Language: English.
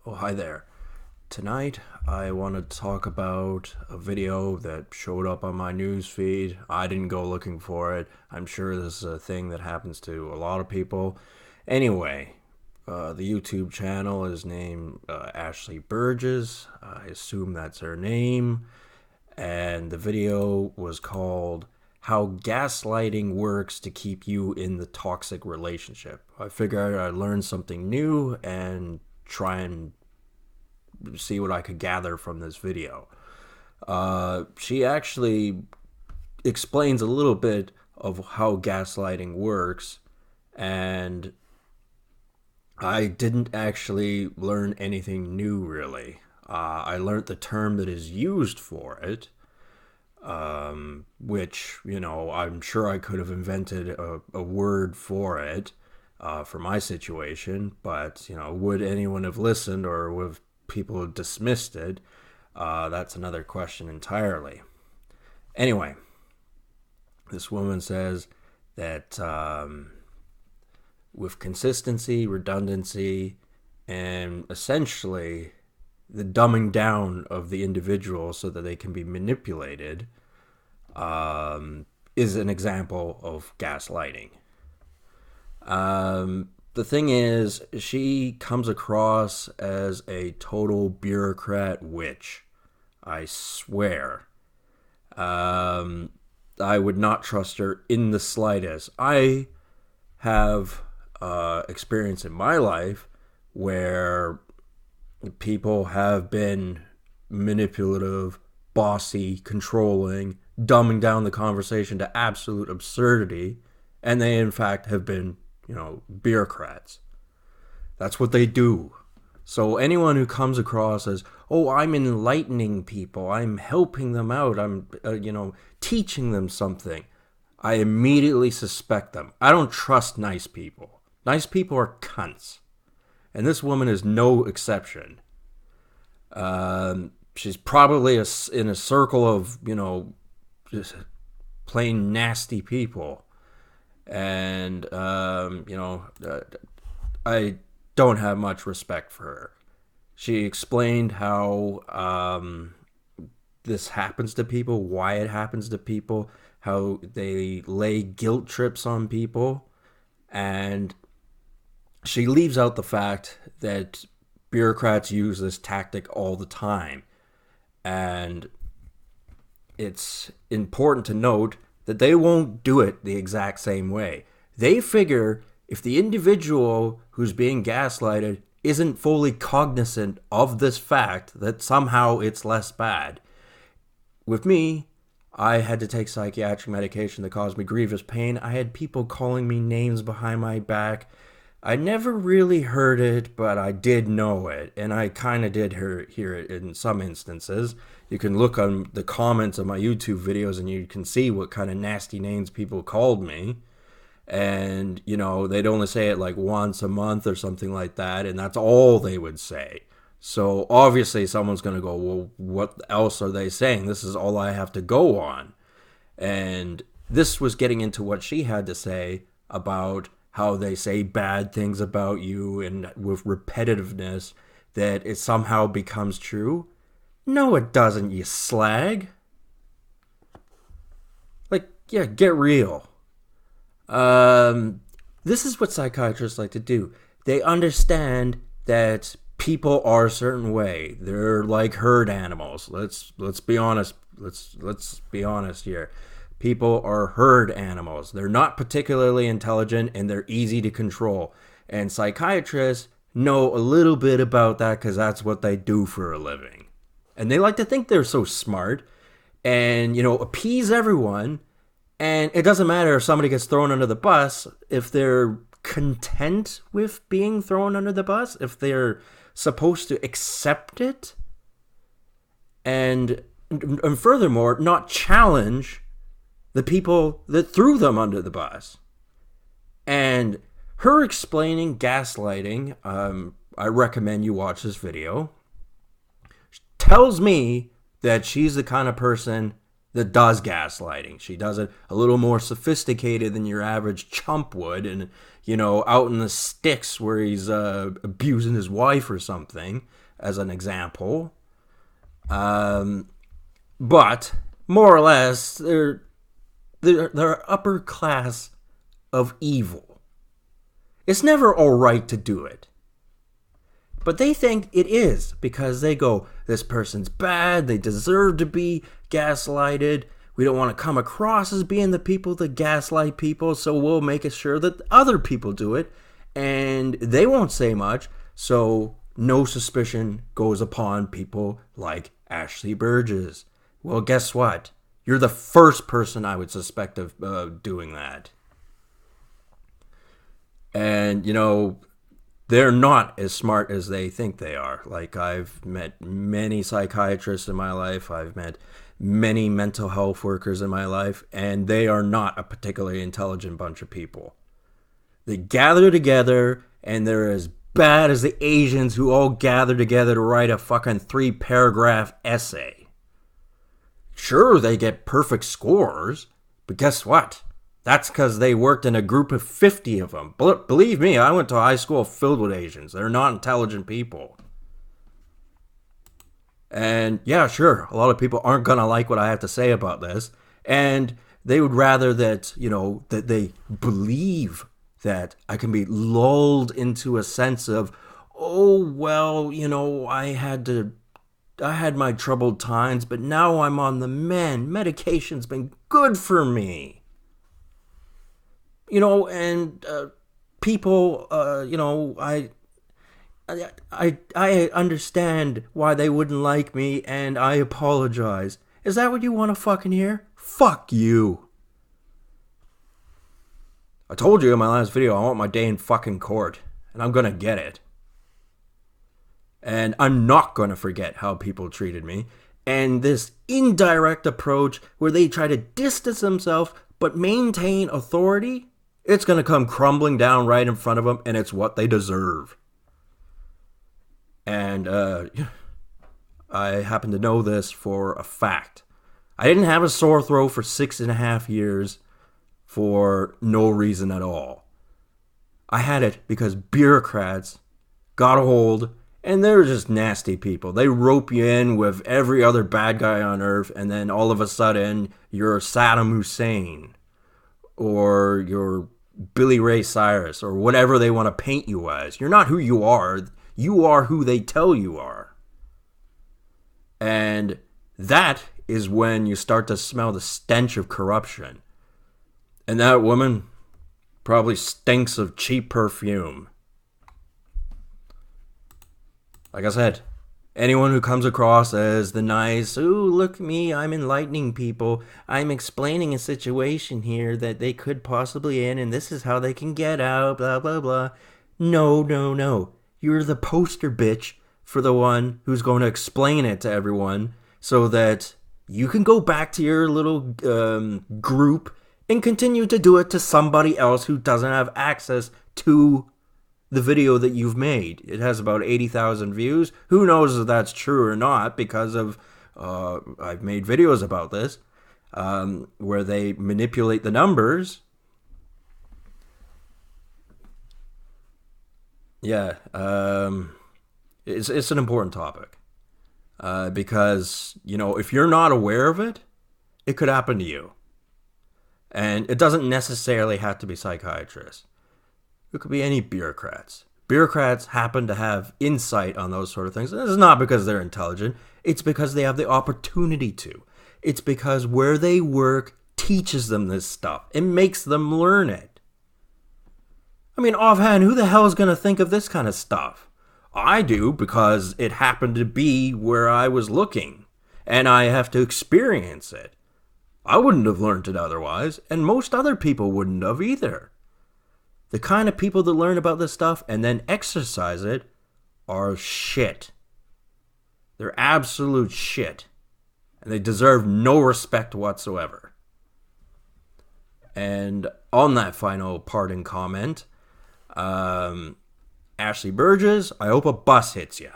Oh, hi there. Tonight, I want to talk about a video that showed up on my news feed. I didn't go looking for it. I'm sure this is a thing that happens to a lot of people. Anyway, the YouTube channel is named Ashley Berges. I assume that's her name. And the video was called How Gaslighting Works to Keep You in the Toxic Relationship. I figured I'd learn something new and try and see what I could gather from this video. She actually explains a little bit of how gaslighting works, and I didn't actually learn anything new really. I learned the term that is used for it, which, I'm sure I could have invented a word for it for my situation, but, would anyone have listened or would people have dismissed it? That's another question entirely. Anyway, this woman says that with consistency, redundancy, and essentially the dumbing down of the individual so that they can be manipulated is an example of gaslighting. The thing is, she comes across as a total bureaucrat witch. I swear. I would not trust her in the slightest. I have experience in my life where people have been manipulative, bossy, controlling, dumbing down the conversation to absolute absurdity, and they in fact have been, bureaucrats. That's what they do. So anyone who comes across as, oh, I'm enlightening people, I'm helping them out, I'm, teaching them something, I immediately suspect them. I don't trust nice people. Nice people are cunts. And this woman is no exception. She's probably in a circle of, just plain nasty people. And, I don't have much respect for her. She explained how this happens to people, why it happens to people, how they lay guilt trips on people, and she leaves out the fact that bureaucrats use this tactic all the time. And it's important to note that they won't do it the exact same way. They figure if the individual who's being gaslighted isn't fully cognizant of this fact, that somehow it's less bad. With me, I had to take psychiatric medication that caused me grievous pain. I had people calling me names behind my back. I never really heard it, but I did know it, and I kind of did hear it in some instances. You can look on the comments of my YouTube videos and you can see what kind of nasty names people called me. And, they'd only say it like once a month or something like that, and that's all they would say. So obviously someone's going to go, well, what else are they saying? This is all I have to go on. And this was getting into what she had to say about how they say bad things about you and with repetitiveness that it somehow becomes true. No, it doesn't, you slag. Like, yeah, get real. This is what psychiatrists like to do. They understand that people are a certain way. They're like herd animals. Let's be honest. Let's be honest here. People are herd animals. They're not particularly intelligent and they're easy to control. And psychiatrists know a little bit about that because that's what they do for a living. And they like to think they're so smart and, appease everyone. And it doesn't matter if somebody gets thrown under the bus, if they're content with being thrown under the bus, if they're supposed to accept it, and furthermore, not challenge the people that threw them under the bus. And her explaining gaslighting, I recommend you watch this video, tells me that she's the kind of person that does gaslighting. She does it a little more sophisticated than your average chump would, and out in the sticks where he's abusing his wife or something, as an example. But more or less, they're upper class of evil. It's never all right to do it. But they think it is because they go, this person's bad, they deserve to be gaslighted. We don't want to come across as being the people that gaslight people, so we'll make it sure that other people do it, and they won't say much, so no suspicion goes upon people like Ashley Berges. Well, guess what? You're the first person I would suspect of doing that. And, they're not as smart as they think they are. Like, I've met many psychiatrists in my life. I've met many mental health workers in my life, and they are not a particularly intelligent bunch of people. They gather together, and they're as bad as the Asians who all gather together to write a fucking 3-paragraph essay. Sure, they get perfect scores, but guess what? That's because they worked in a group of 50 of them. Believe me, I went to a high school filled with Asians. They're not intelligent people. And yeah, sure, a lot of people aren't going to like what I have to say about this. And they would rather that, that they believe that I can be lulled into a sense of, oh, well, I had my troubled times, but now I'm on the mend. Medication's been good for me. And people, I understand why they wouldn't like me, and I apologize. Is that what you want to fucking hear? Fuck you. I told you in my last video I want my day in fucking court, and I'm gonna get it. And I'm not gonna forget how people treated me, and this indirect approach where they try to distance themselves but maintain authority, it's going to come crumbling down right in front of them, and it's what they deserve. And I happen to know this for a fact. I didn't have a sore throat for 6.5 years for no reason at all. I had it because bureaucrats got a hold, and they're just nasty people. They rope you in with every other bad guy on earth, and then all of a sudden, you're Saddam Hussein. Or you're Billy Ray Cyrus, or whatever they want to paint you as. You're not who you are. You are who they tell you are. And that is when you start to smell the stench of corruption. And that woman probably stinks of cheap perfume. Like I said, anyone who comes across as the nice, ooh, look at me, I'm enlightening people. I'm explaining a situation here that they could possibly in, and this is how they can get out, blah, blah, blah. No. You're the poster bitch for the one who's going to explain it to everyone so that you can go back to your little group and continue to do it to somebody else who doesn't have access to the video that you've made. It has about 80,000 views. Who knows if that's true or not, because of I've made videos about this where they manipulate the numbers. Yeah, it's an important topic because, if you're not aware of it, it could happen to you. And it doesn't necessarily have to be psychiatrists. It could be any bureaucrats. Bureaucrats happen to have insight on those sort of things. This is not because they're intelligent. It's because they have the opportunity to. It's because where they work teaches them this stuff. It makes them learn it. I mean, offhand, who the hell is going to think of this kind of stuff? I do, because it happened to be where I was looking. And I have to experience it. I wouldn't have learned it otherwise, and most other people wouldn't have either. The kind of people that learn about this stuff and then exercise it are shit. They're absolute shit. And they deserve no respect whatsoever. And on that final parting comment, Ashley Berges, I hope a bus hits you.